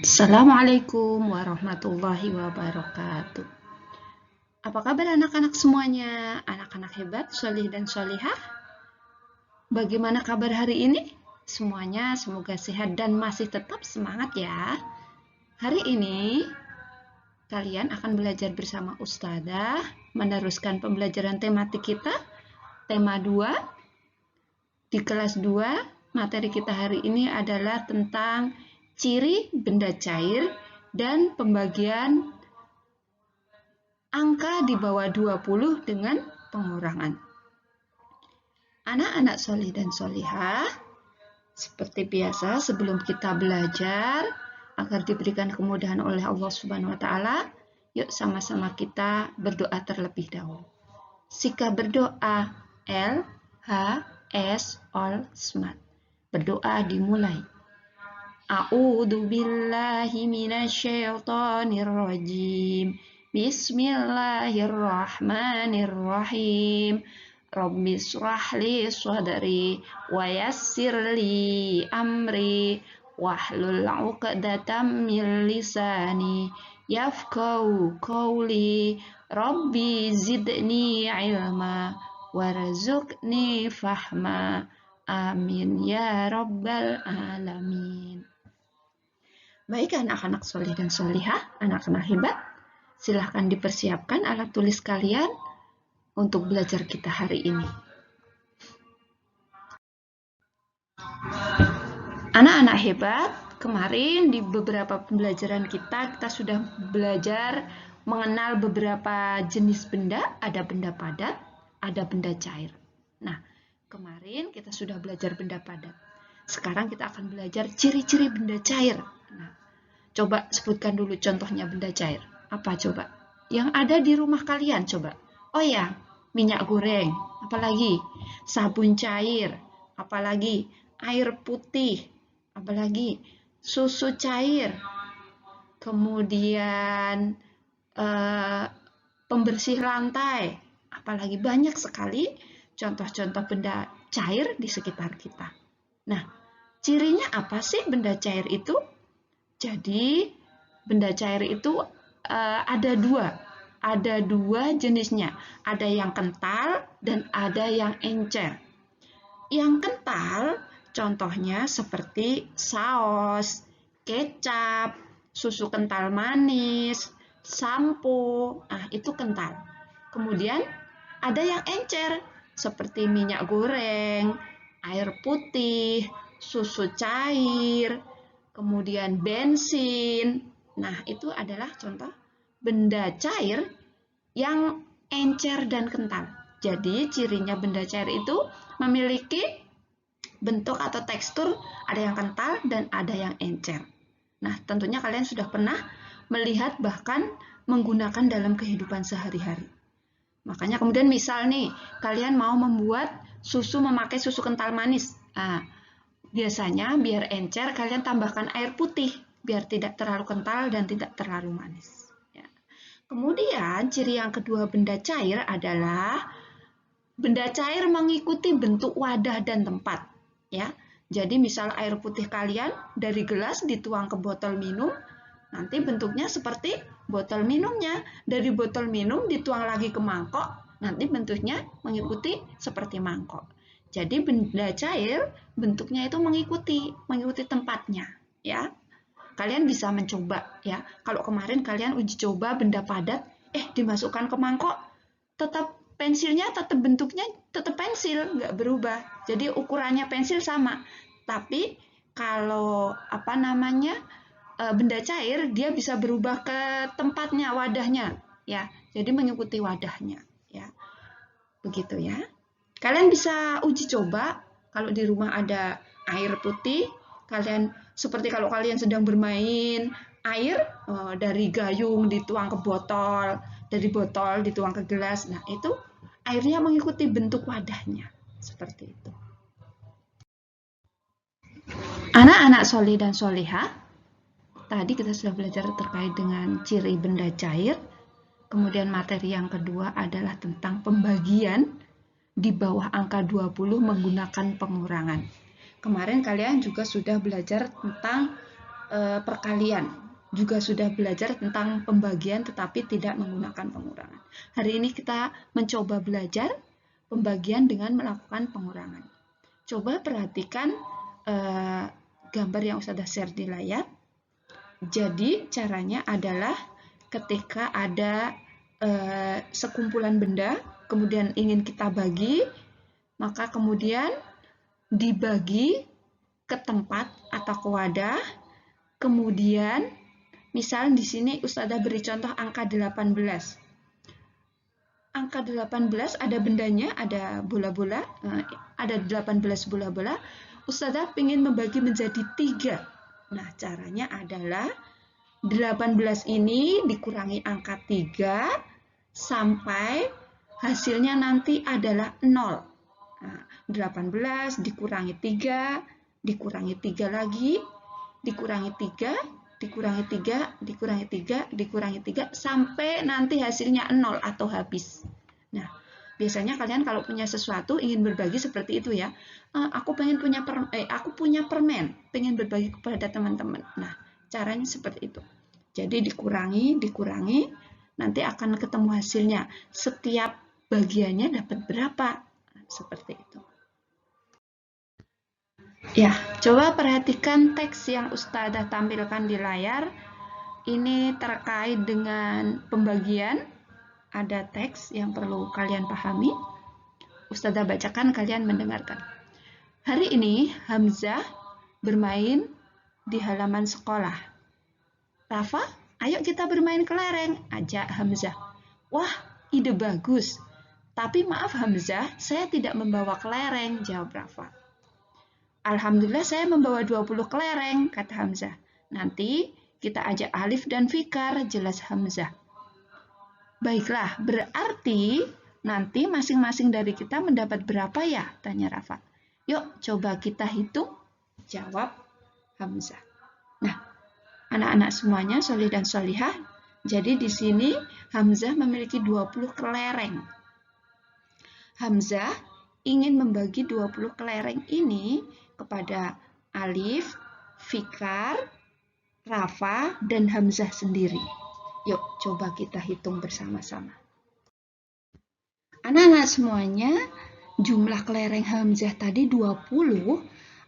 Assalamualaikum warahmatullahi wabarakatuh. Apa kabar anak-anak semuanya? Anak-anak hebat, solih dan solihah? Bagaimana kabar hari ini? Semuanya semoga sehat dan masih tetap semangat ya. Hari ini kalian akan belajar bersama Ustadzah, meneruskan pembelajaran tematik kita, tema 2. Di kelas 2, materi kita hari ini adalah tentang ciri benda cair dan pembagian angka di bawah 20 dengan pengurangan. Anak-anak solih dan solihah, seperti biasa sebelum kita belajar, agar diberikan kemudahan oleh Allah Subhanahu wa Ta'ala, yuk sama-sama kita berdoa terlebih dahulu. Sikap berdoa L, H, S, All, Smart. Berdoa dimulai. A'udzu billahi minasyaitonir rajim. Bismillahirrahmanirrahim. Rabbi shrah li sadri wa yassir li amri wahlul 'uqdatam min lisani yafqahu qawli. Rabbi zidni ilma warzuqni fahma. Amin ya rabbal alamin. Baik anak-anak solih dan solihah, anak-anak hebat, silahkan dipersiapkan alat tulis kalian untuk belajar kita hari ini. Anak-anak hebat, kemarin di beberapa pembelajaran kita sudah belajar mengenal beberapa jenis benda, ada benda padat, ada benda cair. Nah, kemarin kita sudah belajar benda padat. Sekarang kita akan belajar ciri-ciri benda cair. Nah, coba sebutkan dulu contohnya benda cair. Apa coba? Yang ada di rumah kalian coba. Oh ya, minyak goreng, apalagi sabun cair, apalagi air putih, apalagi susu cair, kemudian pembersih lantai, apalagi banyak sekali contoh-contoh benda cair di sekitar kita. Nah, cirinya apa sih benda cair itu? Jadi, benda cair itu ada dua jenisnya. Ada yang kental dan ada yang encer. Yang kental contohnya seperti saus, kecap, susu kental manis, sampo. Nah, itu kental. Kemudian ada yang encer seperti minyak goreng, air putih, susu cair, kemudian bensin. Nah, itu adalah contoh benda cair yang encer dan kental. Jadi, cirinya benda cair itu memiliki bentuk atau tekstur ada yang kental dan ada yang encer. Nah, tentunya kalian sudah pernah melihat bahkan menggunakan dalam kehidupan sehari-hari. Makanya kemudian misal nih, kalian mau membuat susu memakai susu kental manis. Nah, biasanya biar encer kalian tambahkan air putih biar tidak terlalu kental dan tidak terlalu manis. Ya. Kemudian ciri yang kedua benda cair adalah benda cair mengikuti bentuk wadah dan tempat. Ya, jadi misal air putih kalian dari gelas dituang ke botol minum, nanti bentuknya seperti botol minumnya. Dari botol minum dituang lagi ke mangkok, nanti bentuknya mengikuti seperti mangkok. Jadi benda cair bentuknya itu mengikuti tempatnya, ya. Kalian bisa mencoba ya. Kalau kemarin kalian uji coba benda padat, dimasukkan ke mangkok, tetap pensilnya tetap bentuknya tetap pensil, nggak berubah. Jadi ukurannya pensil sama. Tapi kalau benda cair dia bisa berubah ke tempatnya, wadahnya, ya. Jadi mengikuti wadahnya, ya. Begitu ya. Kalian bisa uji coba kalau di rumah ada air putih, kalian seperti kalau kalian sedang bermain air dari gayung dituang ke botol, dari botol dituang ke gelas. Nah, itu airnya mengikuti bentuk wadahnya. Seperti itu. Anak-anak solih dan solihah, tadi kita sudah belajar terkait dengan ciri benda cair. Kemudian materi yang kedua adalah tentang pembagian di bawah angka 20 menggunakan pengurangan. Kemarin kalian juga sudah belajar tentang perkalian. Juga sudah belajar tentang pembagian tetapi tidak menggunakan pengurangan. Hari ini kita mencoba belajar pembagian dengan melakukan pengurangan. Coba perhatikan gambar yang Ustazah share di layar. Jadi caranya adalah ketika ada sekumpulan benda, kemudian ingin kita bagi, maka kemudian dibagi ke tempat atau ke wadah, kemudian misal di sini Ustazah beri contoh angka 18. Angka 18 ada bendanya, ada bola-bola, ada 18 bola-bola. Ustazah ingin membagi menjadi 3. Nah, caranya adalah 18 ini dikurangi angka 3 sampai hasilnya nanti adalah 0. Nah, 18 dikurangi 3, dikurangi 3 lagi, dikurangi 3, dikurangi 3, dikurangi 3, dikurangi 3, sampai nanti hasilnya 0 atau habis. Nah, biasanya kalian kalau punya sesuatu ingin berbagi seperti itu ya. Aku punya permen, pengen berbagi kepada teman-teman. Nah, caranya seperti itu. Jadi dikurangi, nanti akan ketemu hasilnya. Setiap bagiannya dapat berapa? Seperti itu. Ya, coba perhatikan teks yang Ustazah tampilkan di layar. Ini terkait dengan pembagian. Ada teks yang perlu kalian pahami. Ustazah bacakan, kalian mendengarkan. Hari ini Hamzah bermain di halaman sekolah. Rafa, ayo kita bermain kelereng, ajak Hamzah. Wah, ide bagus. Tapi maaf Hamzah, saya tidak membawa kelereng, jawab Rafa. Alhamdulillah saya membawa 20 kelereng, kata Hamzah. Nanti kita ajak Alif dan Fikar, jelas Hamzah. Baiklah, berarti nanti masing-masing dari kita mendapat berapa ya? Tanya Rafa. Yuk, coba kita hitung, jawab Hamzah. Nah, anak-anak semuanya, solih dan solihah. Jadi di sini Hamzah memiliki 20 kelereng. Hamzah ingin membagi 20 kelereng ini kepada Alif, Fikar, Rafa, dan Hamzah sendiri. Yuk, coba kita hitung bersama-sama. Anak-anak semuanya, jumlah kelereng Hamzah tadi 20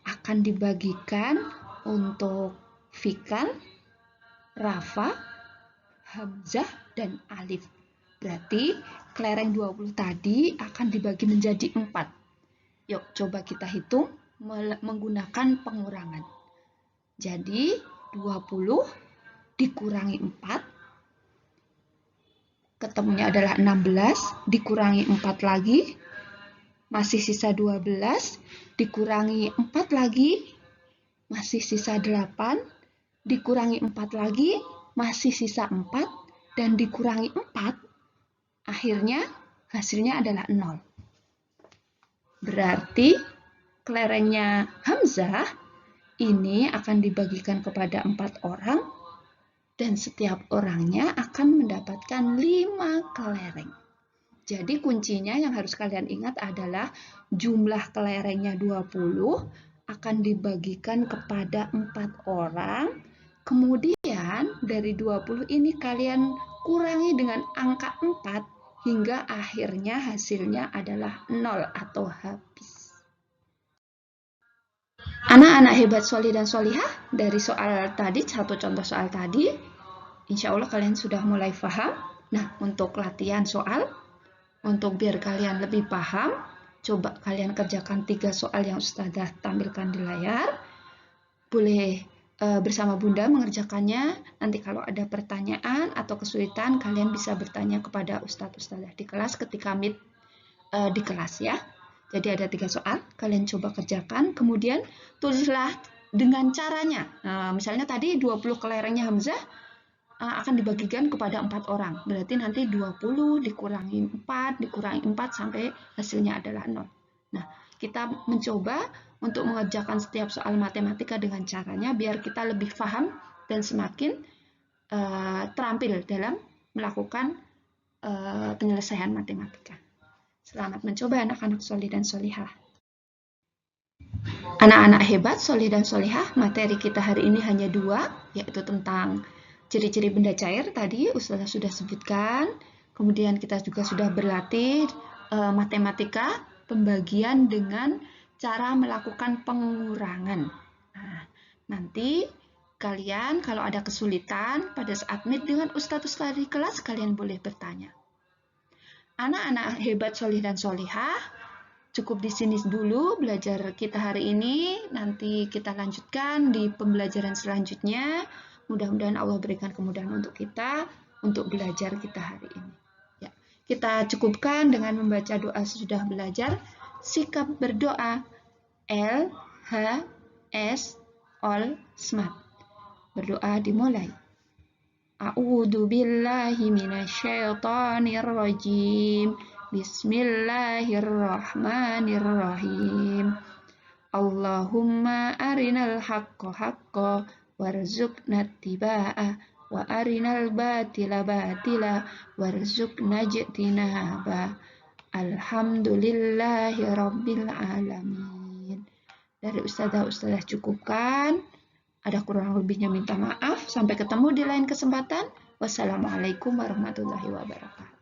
akan dibagikan untuk Fikar, Rafa, Hamzah, dan Alif. Berarti kelereng 20 tadi akan dibagi menjadi 4. Yuk, coba kita hitung menggunakan pengurangan. Jadi 20 dikurangi 4, ketemunya adalah 16, dikurangi 4 lagi, masih sisa 12, dikurangi 4 lagi, masih sisa 8, dikurangi 4 lagi, masih sisa 4, dan dikurangi 4, akhirnya hasilnya adalah 0. Berarti kelerengnya Hamzah ini akan dibagikan kepada 4 orang dan setiap orangnya akan mendapatkan 5 kelereng. Jadi kuncinya yang harus kalian ingat adalah jumlah kelerengnya 20 akan dibagikan kepada 4 orang. Kemudian dari 20 ini kalian kurangi dengan angka 4 hingga akhirnya hasilnya adalah 0 atau habis. Anak-anak hebat solih dan solihah, dari soal tadi, satu contoh soal tadi, insya Allah kalian sudah mulai paham. Nah, untuk latihan soal, untuk biar kalian lebih paham, coba kalian kerjakan 3 soal yang Ustazah tampilkan di layar. Boleh bersama Bunda mengerjakannya. Nanti kalau ada pertanyaan atau kesulitan, kalian bisa bertanya kepada Ustazah di kelas ketika meet di kelas ya. Jadi ada 3 soal, kalian coba kerjakan, kemudian tulislah dengan caranya. Misalnya tadi 20 kelerengnya Hamzah akan dibagikan kepada 4 orang. Berarti nanti 20 dikurangi 4, dikurangi 4 sampai hasilnya adalah 0. Nah, kita mencoba untuk mengerjakan setiap soal matematika dengan caranya biar kita lebih paham dan semakin terampil dalam melakukan penyelesaian matematika. Selamat mencoba anak-anak solih dan solihah. Anak-anak hebat, soleh dan solehah, materi kita hari ini hanya 2, yaitu tentang ciri-ciri benda cair tadi Ustazah sudah sebutkan. Kemudian kita juga sudah berlatih matematika, pembagian dengan cara melakukan pengurangan. Nah, nanti kalian kalau ada kesulitan pada saat meet dengan Ustadz di kelas, kalian boleh bertanya. Anak-anak hebat, soleh dan solehah, cukup di sini dulu belajar kita hari ini. Nanti kita lanjutkan di pembelajaran selanjutnya. Mudah-mudahan Allah berikan kemudahan untuk kita untuk belajar kita hari ini. Ya, kita cukupkan dengan membaca doa sesudah belajar. Sikap berdoa L H S All Smart. Berdoa dimulai. A'udzu billahi minasyaitonir rajim. Bismillahirrahmanirrahim. Allahumma arinal haqqa haqqa warzuqna ittiba'ah wa arinal batila batila warzuqna ijtinaba. Alhamdulillahi rabbil alamin. Dari ustazah cukupkan. Ada kurang lebihnya minta maaf. Sampai ketemu di lain kesempatan. Wassalamualaikum warahmatullahi wabarakatuh.